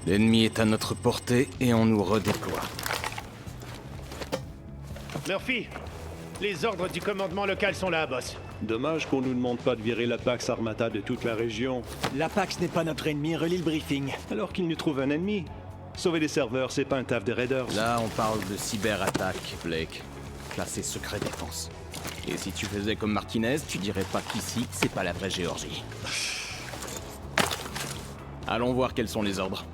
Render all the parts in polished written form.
L'ennemi est à notre portée et on nous redéploie. Murphy, les ordres du commandement local sont là, boss. Dommage qu'on nous demande pas de virer la Pax Armata de toute la région. La Pax n'est pas notre ennemi, relis le briefing. Alors qu'ils nous trouvent un ennemi. Sauver les serveurs, c'est pas un taf de raiders. Là, on parle de cyberattaque, Blake. Classé secret défense. Et si tu faisais comme Martinez, tu dirais pas qu'ici, c'est pas la vraie Géorgie. Allons voir quels sont les ordres.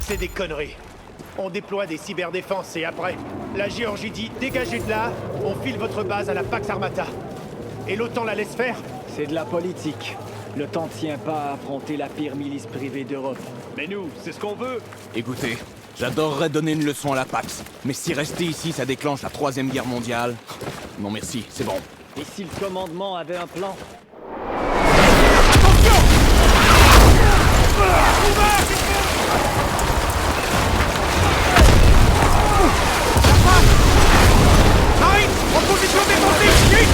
C'est des conneries. On déploie des cyberdéfenses et après, la Géorgie dit dégagez de là, on file votre base à la Pax Armata. Et l'OTAN la laisse faire? C'est de la politique. Le temps ne tient pas à affronter la pire milice privée d'Europe. Mais nous, c'est ce qu'on veut. Écoutez, j'adorerais donner une leçon à la Pax, mais si rester ici, ça déclenche la 3e guerre mondiale... Non merci, c'est bon. Et si le commandement avait un plan? Marine, en position défensive, vite!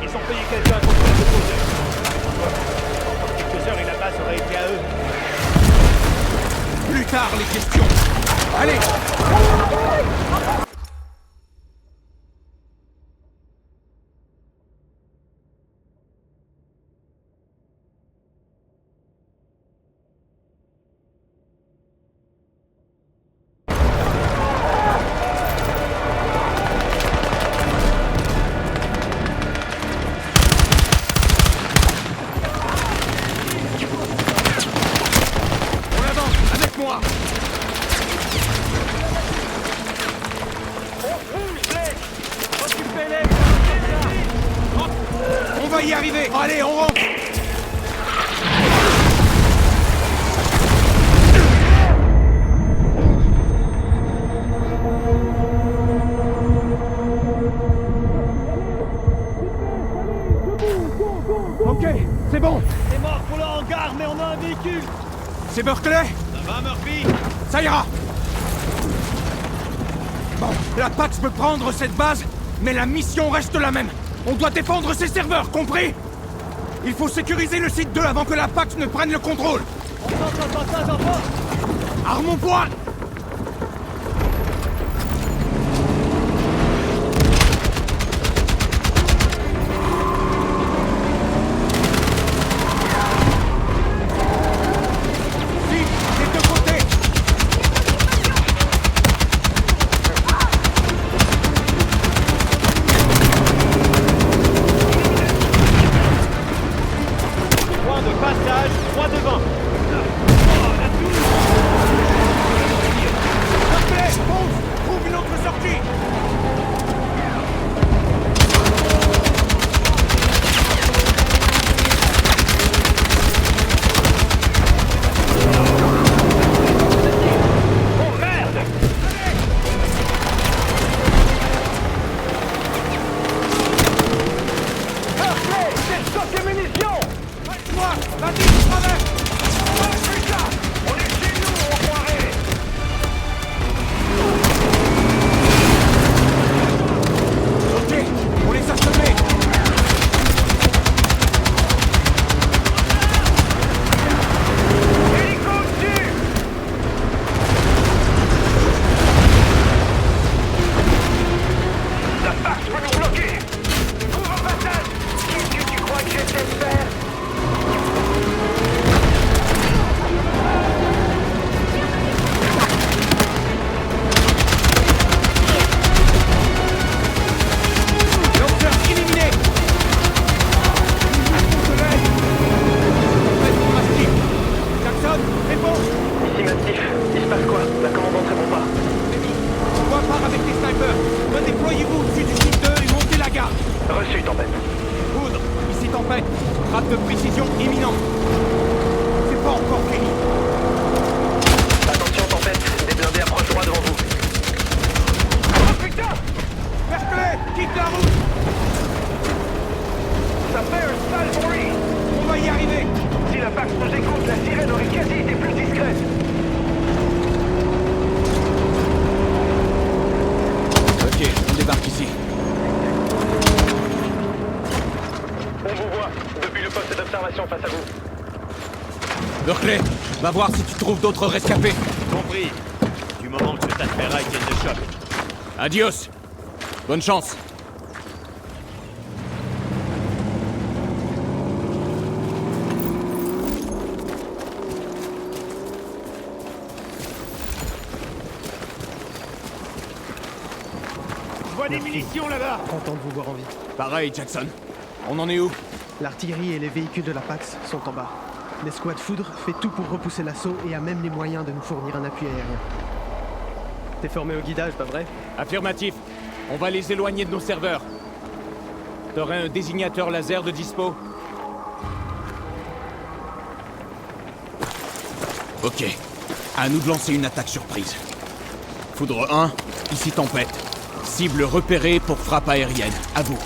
Ils ont payé quelqu'un pour se déposer. Dans quelques heures et la base aurait été à eux. Plus tard, les questions. Allez! On avance, avec moi! On va y arriver! Allez, on rentre! Ok, c'est bon! C'est mort pour le hangar, mais on a un véhicule! C'est Berkeley? Ça va, Murphy? Ça ira! Bon, la Pax peut prendre cette base, mais la mission reste la même. On doit défendre ces serveurs, compris? Il faut sécuriser le site 2 avant que la Pax ne prenne le contrôle. On tente un passage en force! Arme au point! Si, des deux côtés! Point de passage, droit devant. face à vous. Berkeley, va voir si tu trouves d'autres rescapés. Compris. Du moment que cette affaire-là tienne le choc. Adios. Bonne chance. Je vois des munitions là-bas. Content de vous voir en vie. Pareil, Jackson. On en est où? L'artillerie et les véhicules de la PAX sont en bas. L'escouade Foudre fait tout pour repousser l'assaut et a même les moyens de nous fournir un appui aérien. T'es formé au guidage, pas vrai? Affirmatif. On va les éloigner de nos serveurs. T'aurais un désignateur laser de dispo? Ok. À nous de lancer une attaque surprise. Foudre 1, ici tempête. Cible repérée pour frappe aérienne. À vous.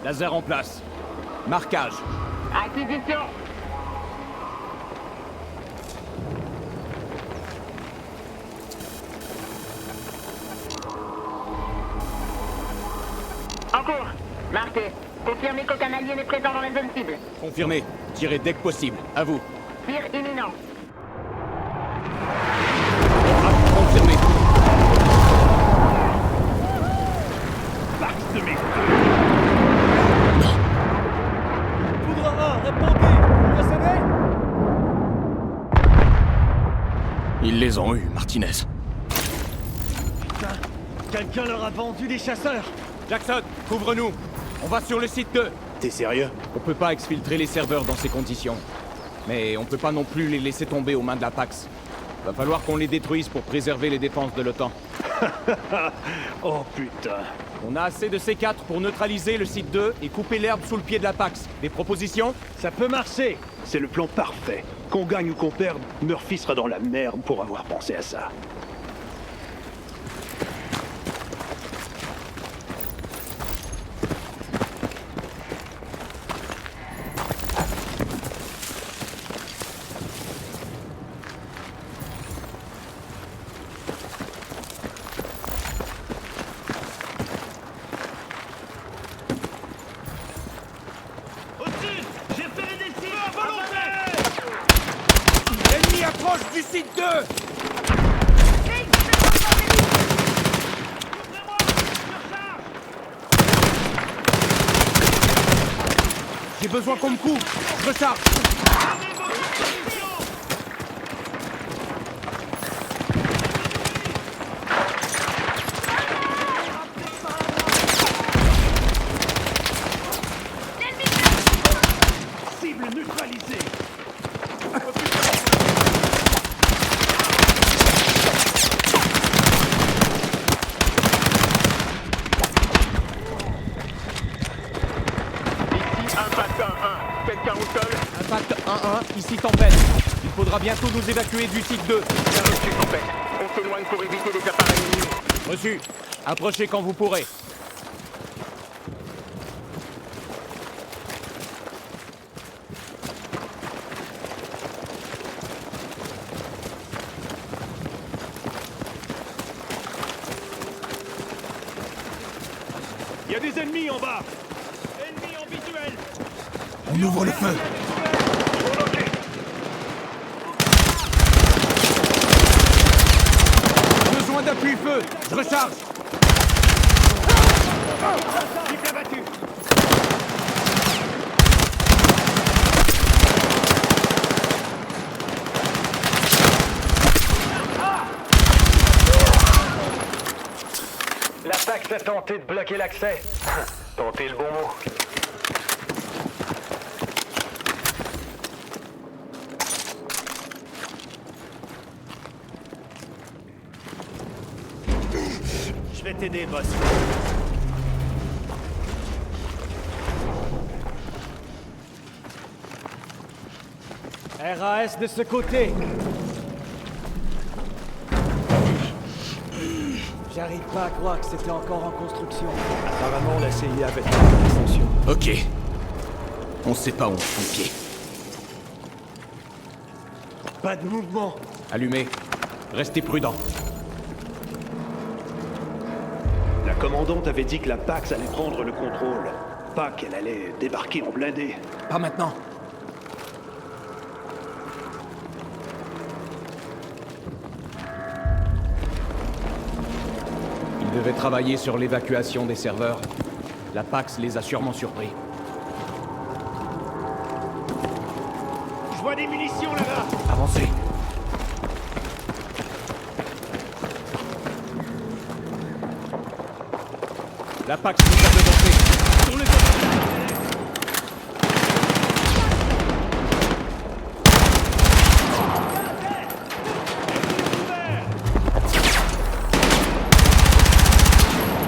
Laser en place. Marquage. Acquisition. En cours. Marqué. Confirmez qu'aucun alien n'est présent dans la zone cible. Confirmé. Tirez dès que possible. À vous. Tir imminent. Confirmé. Poudre 1, répondez! Vous recevez? Ils les ont eus, Martinez. Quelqu'un leur a vendu des chasseurs! Jackson, couvre-nous. On va sur le site 2. T'es sérieux? On peut pas exfiltrer les serveurs dans ces conditions. Mais on peut pas non plus les laisser tomber aux mains de la Pax. Va falloir qu'on les détruise pour préserver les défenses de l'OTAN. Oh putain. On a assez de C4 pour neutraliser le site 2 et couper l'herbe sous le pied de la Pax. Des propositions? Ça peut marcher! C'est le plan parfait. Qu'on gagne ou qu'on perde, Murphy sera dans la merde pour avoir pensé à ça. Ennemi approche du site 2! J'ai besoin qu'on me couvre. Je recharge. Cible neutralisée. Ici, impact 1-1. Quelqu'un au sol? Impact 1-1, ici tempête. Il faudra bientôt nous évacuer du site 2. Bien reçu, tempête. On s'éloigne pour éviter les appareils ennemis. Reçu. Approchez quand vous pourrez. Il y a des ennemis en bas. Ennemis en visuel. On ouvre le feu. Besoin d'appui feu. Je recharge. Cible abattue. La PAX a tenté de bloquer l'accès. Tentez le bon mot. Je vais t'aider, boss. RAS de ce côté! J'arrive pas à croire que c'était encore en construction. Apparemment, la CIA avait une extension. Ok. On sait pas où on fout le pied. Pas de mouvement. Allumez. Restez prudents. La Commandant avait dit que la Pax allait prendre le contrôle. Pas qu'elle allait débarquer en blindé. Pas maintenant. Ils devaient travailler sur l'évacuation des serveurs. La Pax les a sûrement surpris. Je vois des munitions là-bas. Avancez. La Pax nous a devancés. Sur le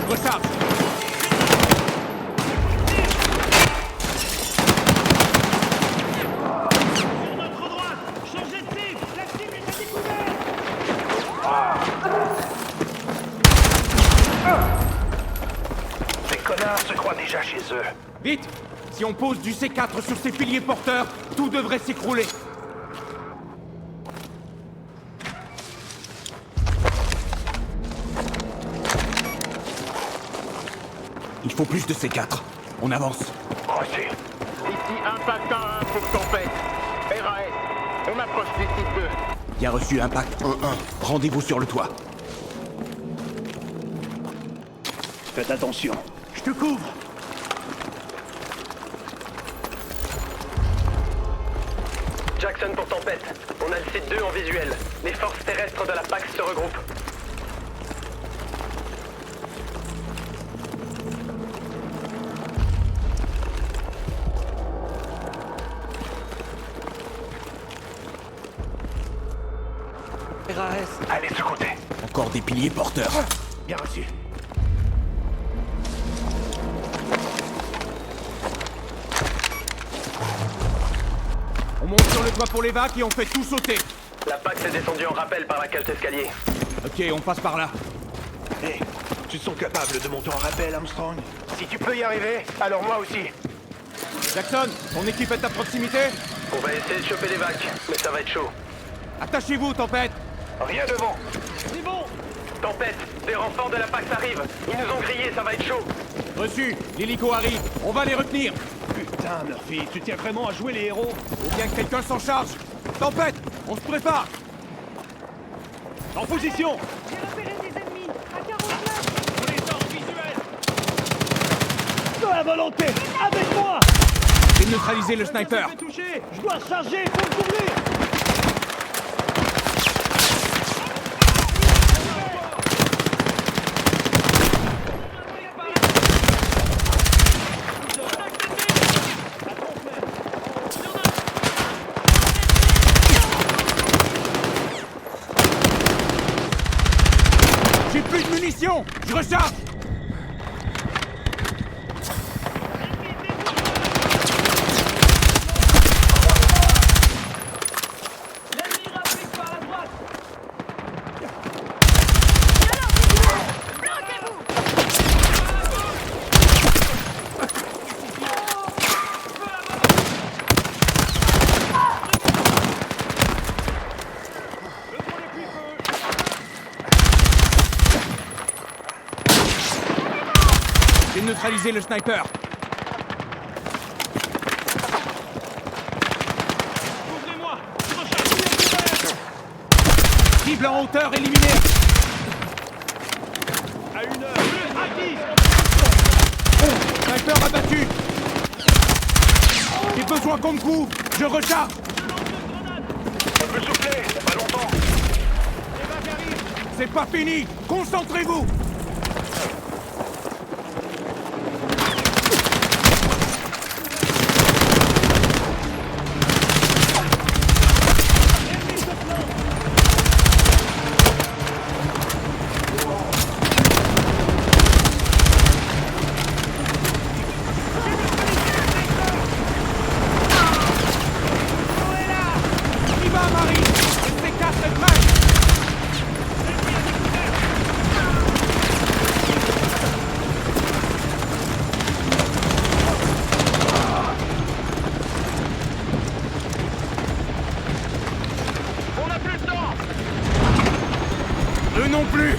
recharge. Notre droite. Changez de cible. La cible est à découvert. Ces connards se croient déjà chez eux. Vite! Si on pose du C4 sur ces piliers porteurs, tout devrait s'écrouler. Il faut plus de C4. On avance. Reçu. Ici, Impact 1-1 pour tempête. RAS, on approche du site 2. Bien reçu, Impact 1-1. Rendez-vous sur le toit. Faites attention. Je te couvre. Jackson pour Tempête. On a le site 2 en visuel. Les forces terrestres de la Pax se regroupent. RAS. Allez, ce côté. Encore des piliers porteurs. Bien reçu. On monte sur le toit pour l'évac et on fait tout sauter. La Pax est descendue en rappel par la cage d'escalier. Ok, on passe par là. Hé, tu te sens capable de monter en rappel, Armstrong? Si tu peux y arriver, alors moi aussi. Jackson, ton équipe est à proximité? On va essayer de choper l'évac, mais ça va être chaud. Attachez-vous, Tempête. Rien devant. C'est bon. Tempête, des renforts de la Pax arrivent. Ils nous ont grillés, ça va être chaud. Reçu, l'hélico arrive. On va les retenir. Putain, Murphy, tu tiens vraiment à jouer les héros? Faut bien que quelqu'un s'en charge. Tempête, on se prépare. En position! J'ai repéré des ennemis à 40 mètres. De la volonté! Avec moi! J'ai neutralisé le sniper. Je vais toucher! Je dois charger! Faut me couvrir! J'ai plus de munitions. Je recharge. J'ai neutralisé le sniper. Ouvrez-moi. Je recharge. Cible en hauteur éliminée. À 1 heure. À 10. Sniper abattu. J'ai besoin qu'on me couvre. Je recharge. On peut souffler, pas longtemps. C'est pas fini. Concentrez-vous. On y va, Marie. Et C4 est prêt. On n'a plus le temps. Eux non plus.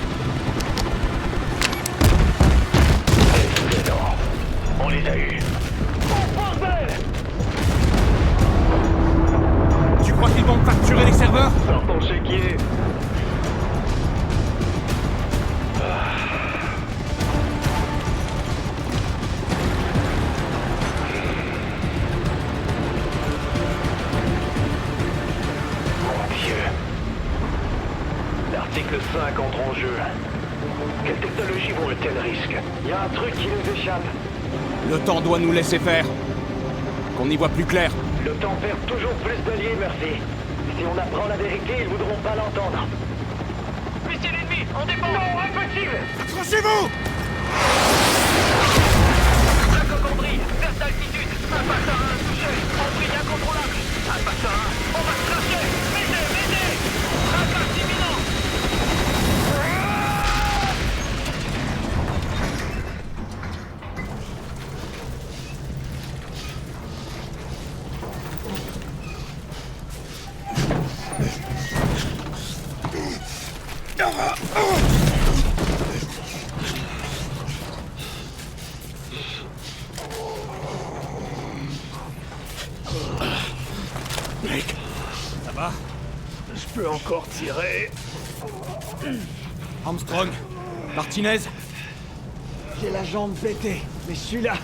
les a eus. Tu crois qu'ils vont me facturer les serveurs? Sors ton chéquier. Mon Dieu. L'article 5 entre en jeu. Quelles technologies vont le tel risque? Y a un truc qui nous échappe. Le temps doit nous laisser faire. Qu'on y voit plus clair. Le temps perd toujours plus d'alliés, Murphy. Si on apprend la vérité, ils voudront pas l'entendre. Missile ennemi, on dépend. Non, impossible. Accrochez-vous! La cocomberie, vers d'altitude. Un bassin à un touché. Embris incontrôlable. Un bassin à un. On va se cracher. M'aider, m'aider. Impact imminent. Blake, ça va? Je peux encore tirer. Armstrong? Martinez? J'ai la jambe pétée, mais je suis là.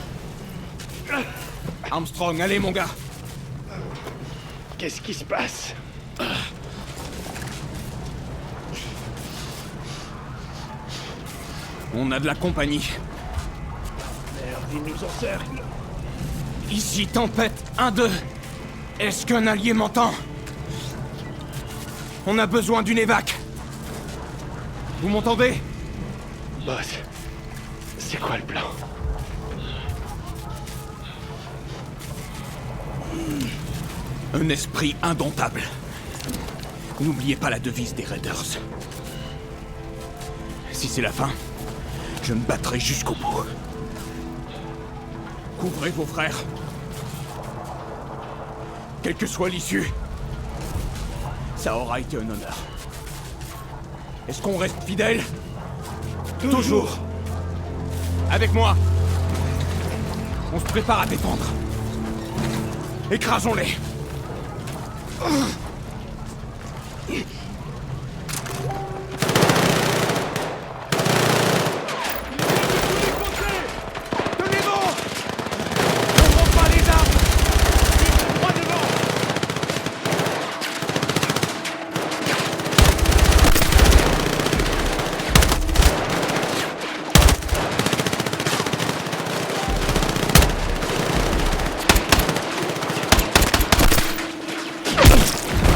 Armstrong, allez mon gars! Qu'est-ce qui se passe? On a de la compagnie. Merde, ils nous encerclent. Ici, tempête 1-2. Est-ce qu'un allié m'entend? On a besoin d'une évac. Vous m'entendez? Boss, c'est quoi le plan? Un esprit indomptable. N'oubliez pas la devise des Raiders. Si c'est la fin, je me battrai jusqu'au bout. Couvrez vos frères. Quelle que soit l'issue, ça aura été un honneur. Est-ce qu'on reste fidèle? Toujours. Avec moi. On se prépare à défendre. Écrasons-les. Tenez bon! On prend pas les armes! Droit devant!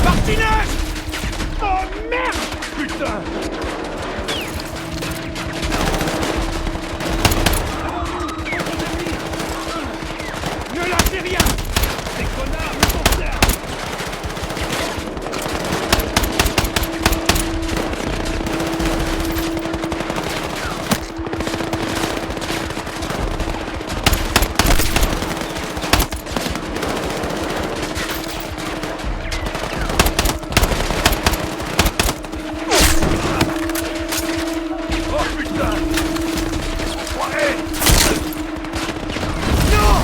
Martinez! Oh merde! Putain! Ne lâchez rien! Ces connards me concernent! Oh putain! Enfoiré! Non!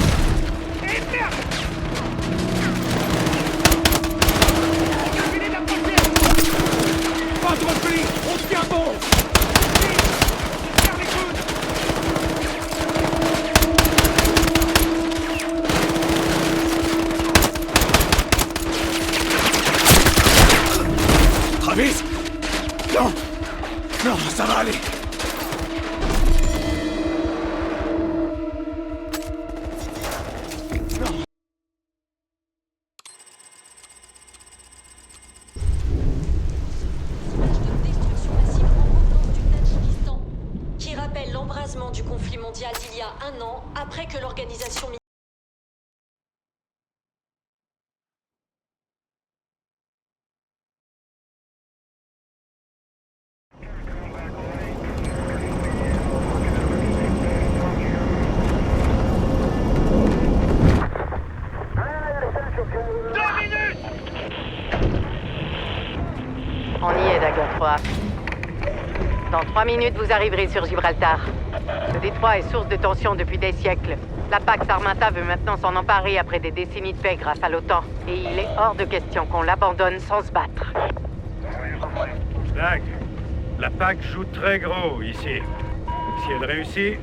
Et merde! Terminez d'approcher! Pas de repli! On tient bon! Vite! Serre les coudes! Travis! Non! Non, ça va aller! Destruction massive en provenance du Tadjikistan, qui rappelle l'embrasement du conflit mondial d'il y a un an, après que l'organisation On y est, Dagger 3. Dans 3 minutes, vous arriverez sur Gibraltar. Ce détroit est source de tension depuis des siècles. La Pax Armata veut maintenant s'en emparer après des décennies de paix grâce à l'OTAN. Et il est hors de question qu'on l'abandonne sans se battre. Dag, la PAC joue très gros ici. Si elle réussit,